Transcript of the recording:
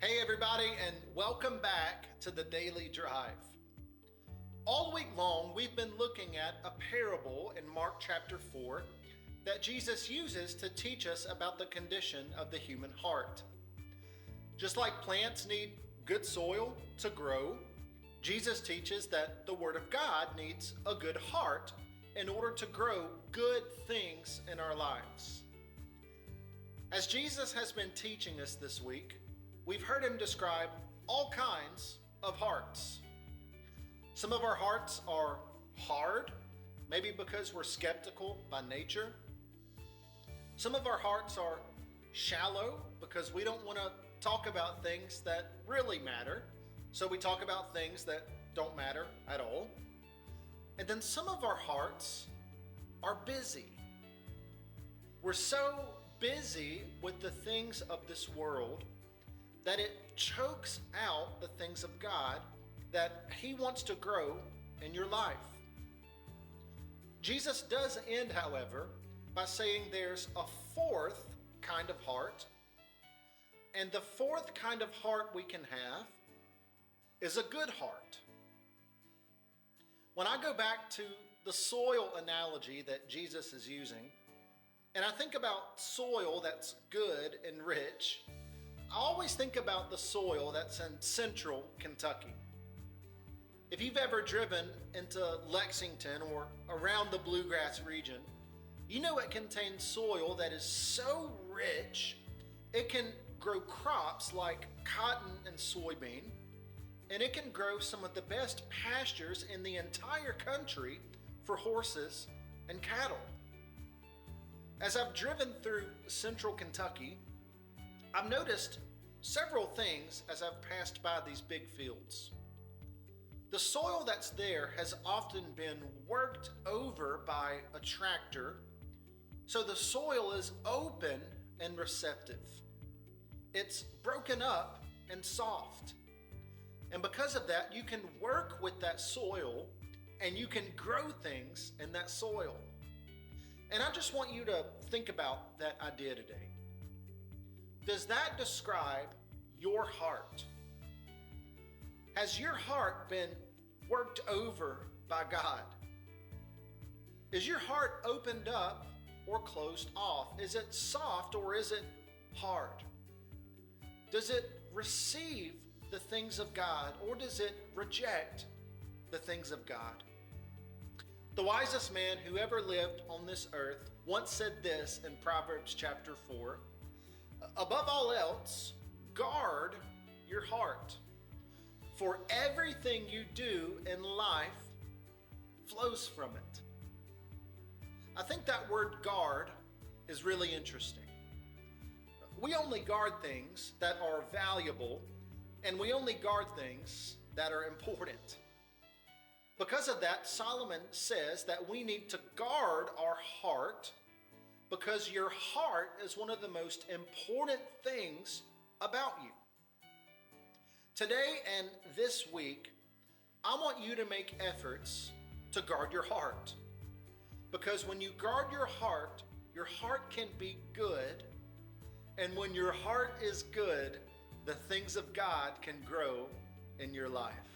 Hey everybody, and welcome back to the Daily Drive. All week long, we've been looking at a parable in Mark chapter 4 that Jesus uses to teach us about the condition of the human heart. Just like plants need good soil to grow, Jesus teaches that the Word of God needs a good heart in order to grow good things in our lives. As Jesus has been teaching us this week, we've heard him describe all kinds of hearts. Some of our hearts are hard, maybe because we're skeptical by nature. Some of our hearts are shallow because we don't want to talk about things that really matter, so we talk about things that don't matter at all. And then some of our hearts are busy. We're so busy with the things of this world that it chokes out the things of God that He wants to grow in your life. Jesus does end, however, by saying there's a fourth kind of heart, and the fourth kind of heart we can have is a good heart. When I go back to the soil analogy that Jesus is using, and I think about soil that's good and rich, I always think about the soil that's in central Kentucky. If you've ever driven into Lexington or around the bluegrass region, you know it contains soil that is so rich, it can grow crops like cotton and soybean, and it can grow some of the best pastures in the entire country for horses and cattle. As I've driven through central Kentucky, I've noticed several things as I've passed by these big fields. The soil that's there has often been worked over by a tractor, so the soil is open and receptive. It's broken up and soft. And because of that, you can work with that soil and you can grow things in that soil. And I just want you to think about that idea today. Does that describe your heart? Has your heart been worked over by God? Is your heart opened up or closed off? Is it soft or is it hard? Does it receive the things of God or does it reject the things of God? The wisest man who ever lived on this earth once said this in Proverbs chapter 4. Above all else, guard your heart, for everything you do in life flows from it. I think that word guard is really interesting. We only guard things that are valuable, and we only guard things that are important. Because of that, Solomon says that we need to guard our heart because your heart is one of the most important things about you. Today and this week, I want you to make efforts to guard your heart. Because when you guard your heart can be good. And when your heart is good, the things of God can grow in your life.